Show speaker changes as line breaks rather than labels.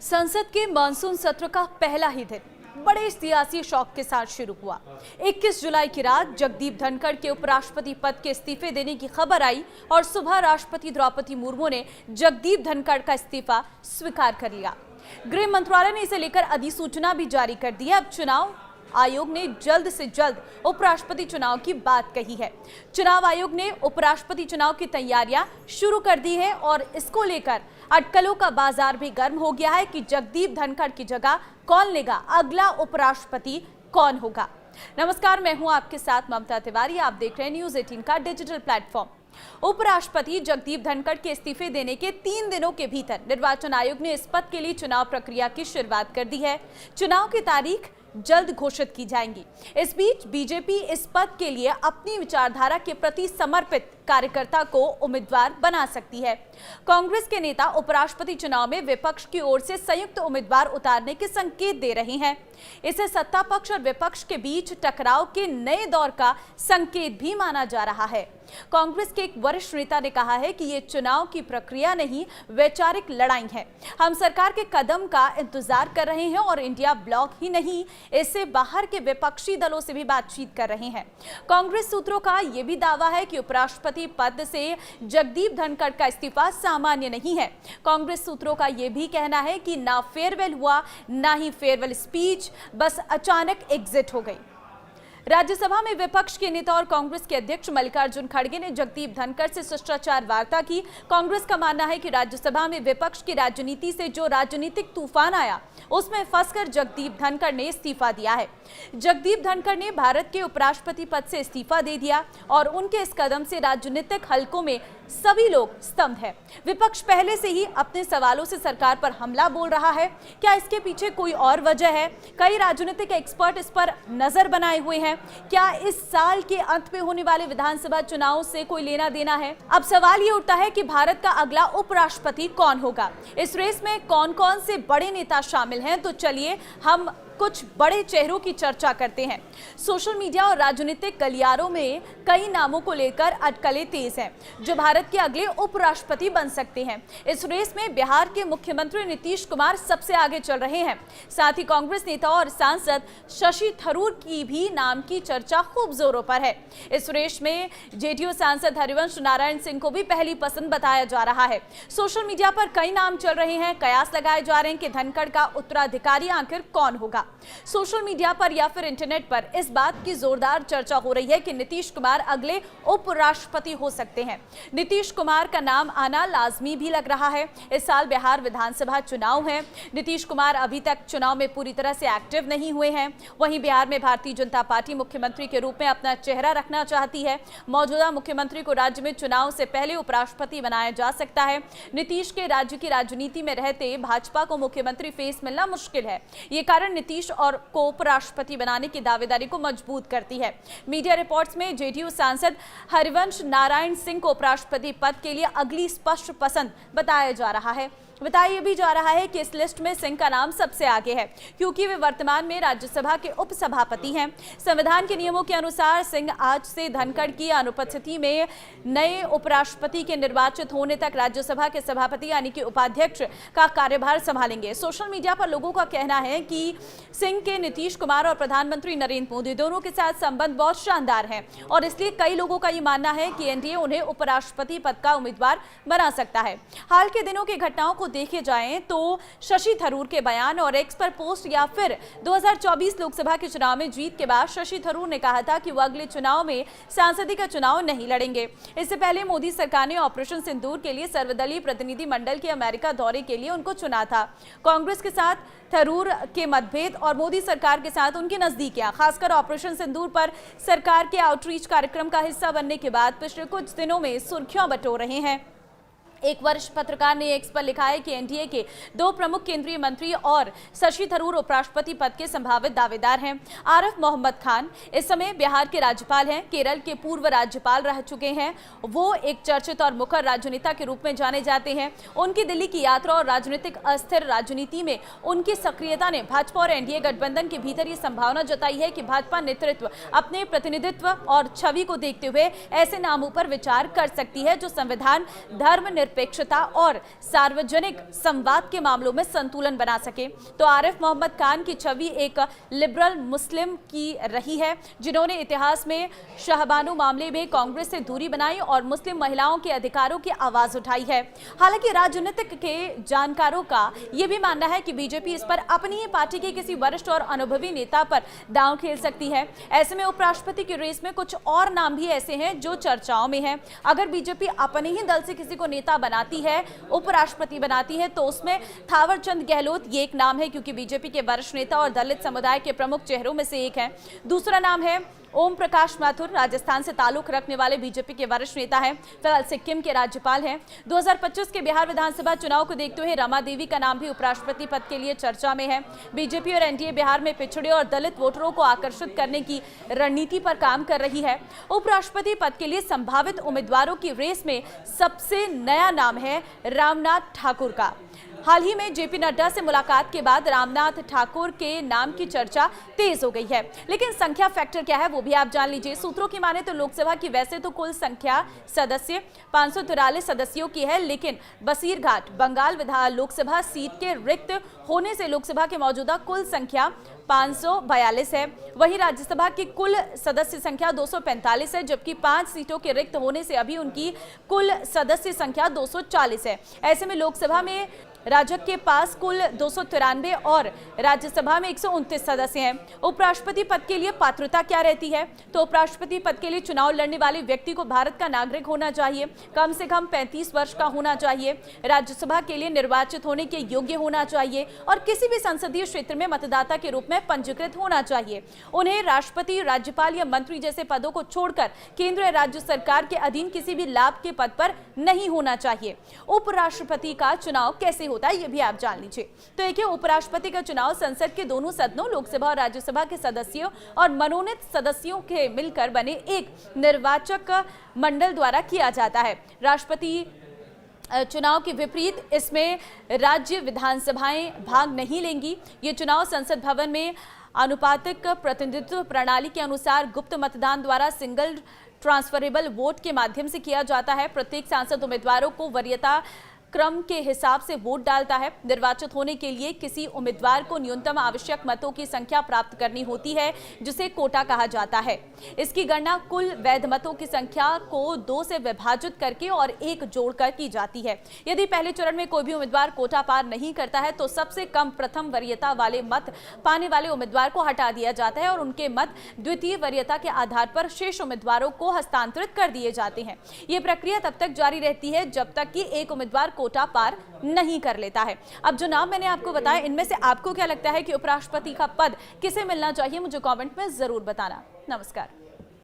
संसद के मानसून सत्र का पहला ही दिन बड़े सियासी शौक के साथ शुरू हुआ। 21 जुलाई की रात जगदीप धनखड़ के उपराष्ट्रपति पद के इस्तीफे देने की खबर आई और सुबह राष्ट्रपति द्रौपदी मुर्मू ने जगदीप धनखड़ का इस्तीफा स्वीकार कर लिया। गृह मंत्रालय ने इसे लेकर अधिसूचना भी जारी कर दी है। अब चुनाव आयोग ने जल्द से जल्द उपराष्ट्रपति चुनाव की बात कही है। चुनाव आयोग ने उपराष्ट्रपति चुनाव की तैयारियां शुरू कर दी है और इसको लेकर अटकलों का बाजार भी गर्म हो गया है कि जगदीप धनखड़ की जगह कौन लेगा, अगला उपराष्ट्रपति कौन होगा। नमस्कार, मैं हूं आपके साथ ममता तिवारी। आप देख रहे हैं न्यूज़ 18 का डिजिटल प्लेटफॉर्म। उपराष्ट्रपति जगदीप धनखड़ के इस्तीफे देने के 3 दिनों के भीतर निर्वाचन आयोग ने इस पद के लिए चुनाव प्रक्रिया की शुरुआत कर दी है। चुनाव की तारीख जल्द घोषित की जाएंगी। इस बीच बीजेपी इस पद के लिए अपनी विचारधारा के प्रति समर्पित कार्यकर्ता को उम्मीदवार बना सकती है। कांग्रेस के नेता उपराष्ट्रपति चुनाव में विपक्ष की ओर से संयुक्त उम्मीदवार उतारने के संकेत दे रहे हैं। इसे सत्ता पक्ष और विपक्ष के बीच टकराव के नए दौर का संकेत भी माना जा रहा है। कांग्रेस के एक वरिष्ठ नेता ने कहा है कि ये चुनाव की प्रक्रिया नहीं, वैचारिक लड़ाई है। हम सरकार के कदम का इंतजार कर रहे हैं और इंडिया ब्लॉक ही नहीं, इससे बाहर के विपक्षी दलों से भी बातचीत कर रहे हैं। कांग्रेस सूत्रों का यह भी दावा है कि उपराष्ट्रपति पद से जगदीप धनखड़ का इस्तीफा सामान्य नहीं है। कांग्रेस सूत्रों का यह भी कहना है कि ना फेयरवेल हुआ, ना ही फेयरवेल स्पीच, बस अचानक एग्जिट हो गई। राज्यसभा में विपक्ष के नेता और कांग्रेस के अध्यक्ष मल्लिकार्जुन खड़गे ने जगदीप धनखड़ से शिष्टाचार वार्ता की। कांग्रेस का मानना है कि राज्यसभा में विपक्ष की राजनीति से जो राजनीतिक तूफान आया, उसमें फंसकर जगदीप धनखड़ ने इस्तीफा दिया है। जगदीप धनखड़ ने भारत के उपराष्ट्रपति पद से इस्तीफा दे दिया और उनके इस कदम से राजनीतिक हलकों में सभी लोग स्तब्ध हैं। विपक्ष पहले से ही अपने सवालों से सरकार पर हमला बोल रहा है। क्या इसके पीछे कोई और वजह है? कई राजनीतिक एक्सपर्ट इस पर नजर बनाए हुए हैं। क्या इस साल के अंत में होने वाले विधानसभा चुनाव से कोई लेना देना है? अब सवाल ये उठता है कि भारत का अगला उपराष्ट्रपति कौन होगा। इस रेस में कौन कौन से बड़े नेता शामिल हैं, तो चलिए हम कुछ बड़े चेहरों की चर्चा करते हैं। सोशल मीडिया और राजनीतिक गलियारों में कई नामों को लेकर अटकलें तेज हैं, जो भारत के अगले उपराष्ट्रपति बन सकते हैं। इस रेस में बिहार के मुख्यमंत्री नीतीश कुमार सबसे आगे चल रहे हैं। साथ ही कांग्रेस नेता और सांसद शशि थरूर की भी नाम की चर्चा खूब जोरों पर है। इस रेस में जेडीयू सांसद हरिवंश नारायण सिंह को भी पहली पसंद बताया जा रहा है। सोशल मीडिया पर कई नाम चल रहे हैं। कयास लगाए जा रहे हैं कि धनखड़ का उत्तराधिकारी आखिर कौन होगा। सोशल मीडिया पर या फिर इंटरनेट पर इस बात की जोरदार चर्चा हो रही है कि नीतीश कुमार अगले उपराष्ट्रपति हो सकते हैं। नीतीश कुमार का नाम आना लाजमी भी लग रहा है। इस साल बिहार विधानसभा चुनाव है। नीतीश कुमार अभी तक चुनाव में पूरी तरह से एक्टिव नहीं हुए हैं। वहीं बिहार में भारतीय जनता पार्टी मुख्यमंत्री के रूप में अपना चेहरा रखना चाहती है। मौजूदा मुख्यमंत्री को राज्य में चुनाव से पहले उपराष्ट्रपति बनाया जा सकता है। नीतीश के राज्य की राजनीति में रहते भाजपा को मुख्यमंत्री फेस मिलना मुश्किल है। ये कारण नीतीश और को उपराष्ट्रपति बनाने की दावेदारी को मजबूत करती है। मीडिया रिपोर्ट्स में जेडीयू सांसद हरिवंश नारायण सिंह को उपराष्ट्रपति पद के लिए अगली स्पष्ट पसंद बताया जा रहा है। बताया भी जा रहा है कि इस लिस्ट में सिंह का नाम सबसे आगे है, क्योंकि वे वर्तमान में राज्यसभा के उपसभापति हैं। संविधान के नियमों के अनुसार सिंह आज से धनखड़ की अनुपस्थिति में नए उपराष्ट्रपति के निर्वाचित होने तक राज्यसभा के सभापति यानी कि उपाध्यक्ष का कार्यभार संभालेंगे। सोशल मीडिया पर लोगों का कहना है कि सिंह के नीतीश कुमार और प्रधानमंत्री नरेंद्र मोदी दोनों के साथ संबंध बहुत शानदार है और इसलिए कई लोगों का ये मानना है कि एनडीए उन्हें उपराष्ट्रपति पद का उम्मीदवार बना सकता है। हाल के दिनों की घटनाओं को देखे जाएं तो शशि थरूर के बयान और एक्स पर पोस्ट या फिर 2024 लोकसभा के चुनाव में जीत के बाद शशि थरूर ने कहा था कि वो अगले चुनाव में सांसदी का चुनाव नहीं लड़ेंगे। इससे पहले मोदी सरकार ने ऑपरेशन सिंदूर के लिए सर्वदलीय प्रतिनिधि मंडल के अमेरिका दौरे के लिए उनको चुना था। कांग्रेस के साथ थरूर के मतभेद और मोदी सरकार के साथ उनकी नजदीकियां, खासकर ऑपरेशन सिंदूर पर सरकार के आउटरीच कार्यक्रम का हिस्सा बनने के बाद पिछले कुछ दिनों में सुर्खियां बटोर रहे हैं। एक वरिष्ठ पत्रकार ने एक्स पर लिखा है कि एनडीए के 2 प्रमुख केंद्रीय मंत्री और शशि थरूर उपराष्ट्रपति पद के संभावित दावेदार हैं। आरिफ मोहम्मद खान इस समय बिहार के राज्यपाल हैं, केरल के पूर्व राज्यपाल रह चुके हैं। वो एक चर्चित और मुखर राजनेता के रूप में जाने जाते हैं। उनकी दिल्ली की यात्रा और राजनीतिक अस्थिर राजनीति में उनकी सक्रियता ने भाजपा और एनडीए गठबंधन के भीतर ये संभावना जताई है कि भाजपा नेतृत्व अपने प्रतिनिधित्व और छवि को देखते हुए ऐसे नामों पर विचार कर सकती है जो संविधान, धर्म निरपेक्षता और सार्वजनिक संवाद के मामलों में संतुलन बना सके। तो आरिफ मोहम्मद खान की छवि एक लिबरल मुस्लिम की रही है, जिन्होंने इतिहास में शाहबानो मामले में कांग्रेस से दूरी बनाई और मुस्लिम महिलाओं के अधिकारों की आवाज उठाई है। हालांकि राजनीतिक के जानकारों का यह भी मानना है कि बीजेपी इस पर अपनी ही पार्टी के किसी वरिष्ठ और अनुभवी नेता पर दांव खेल सकती है। ऐसे में उपराष्ट्रपति की रेस में कुछ और नाम भी ऐसे हैं जो चर्चाओं में हैं। अगर बीजेपी अपने ही दल से किसी को नेता बनाती है, उपराष्ट्रपति बनाती है, तो उसमें थावरचंद गहलोत ये एक नाम है, क्योंकि बीजेपी के वरिष्ठ नेता और दलित समुदाय के प्रमुख चेहरों में से एक है। दूसरा नाम है ओम प्रकाश माथुर, राजस्थान से ताल्लुक रखने वाले बीजेपी के वरिष्ठ नेता हैं, फिलहाल सिक्किम के राज्यपाल हैं। 2025 के बिहार विधानसभा चुनाव को देखते हुए रमा देवी का नाम भी उपराष्ट्रपति पद के लिए चर्चा में है। बीजेपी और एनडीए बिहार में पिछड़े और दलित वोटरों को आकर्षित करने की रणनीति पर काम कर रही है। उपराष्ट्रपति पद के लिए संभावित उम्मीदवारों की रेस में सबसे नया नाम है रामनाथ ठाकुर का। हाल ही में जेपी नड्डा से मुलाकात के बाद रामनाथ ठाकुर के नाम की चर्चा तेज हो गई है, लेकिन संख्या फैक्टर क्या है वो भी आप जान लीजिए। सूत्रों की माने तो लोकसभा की वैसे तो कुल संख्या सदस्य 543 सदस्यों की है, लेकिन बसीरघाट बंगाल लोकसभा सीट के रिक्त होने से लोकसभा के मौजूदा कुल संख्या 542 है। वहीं राज्यसभा की कुल सदस्य संख्या 245 है, जबकि 5 सीटों के रिक्त होने से अभी उनकी कुल सदस्य संख्या 240 है। ऐसे में लोकसभा में राजग के पास कुल 293 और राज्यसभा में 129 सदस्य हैं। उपराष्ट्रपति पद के लिए पात्रता क्या रहती है? तो उपराष्ट्रपति पद के लिए चुनाव लड़ने वाले व्यक्ति को भारत का नागरिक होना चाहिए, कम से कम 35 वर्ष का होना चाहिए, राज्यसभा के लिए निर्वाचित होने के योग्य होना चाहिए और किसी भी संसदीय क्षेत्र में मतदाता के रूप में पंजीकृत होना चाहिए। उन्हें राष्ट्रपति, राज्यपाल या मंत्री जैसे पदों को छोड़कर केंद्र या राज्य सरकार के अधीन किसी भी लाभ के पद पर नहीं होना चाहिए। उपराष्ट्रपति का चुनाव कैसे होता है ये भी आप जान लीजिए। तो देखिए, उपराष्ट्रपति का चुनाव संसद के दोनों सदनों लोकसभा और राज्यसभा के सदस्यों और मनोनीत सदस्यों के मिलकर बने एक निर्वाचक मंडल द्वारा किया जाता है। राष्ट्रपति चुनाव के विपरीत इसमें राज्य विधानसभाएं भाग नहीं लेंगी। ये चुनाव संसद भवन में आनुपातिक प्रतिनिधित्व प्रणाली के अनुसार गुप्त मतदान द्वारा सिंगल ट्रांसफरेबल वोट के माध्यम से किया जाता है। प्रत्येक सांसद उम्मीदवारों को वरीयता क्रम के हिसाब से वोट डालता है। निर्वाचित होने के लिए किसी उम्मीदवार को न्यूनतम आवश्यक मतों की संख्या प्राप्त करनी होती है, जिसे कोटा कहा जाता है। इसकी गणना कुल वैध मतों की संख्या को 2 से विभाजित करके और 1 जोड़कर की जाती है। यदि पहले चरण में कोई भी उम्मीदवार कोटा पार नहीं करता है तो सबसे कम प्रथम वरीयता वाले मत पाने वाले उम्मीदवार को हटा दिया जाता है और उनके मत द्वितीय वरीयता के आधार पर शेष उम्मीदवारों को हस्तांतरित कर दिए जाते हैं। ये प्रक्रिया तब तक जारी रहती है जब तक कि एक उम्मीदवार कोटा पार नहीं कर लेता है। अब जो नाम मैंने आपको बताया, इनमें से आपको क्या लगता है कि उपराष्ट्रपति का पद किसे मिलना चाहिए? मुझे कमेंट में जरूर बताना। नमस्कार।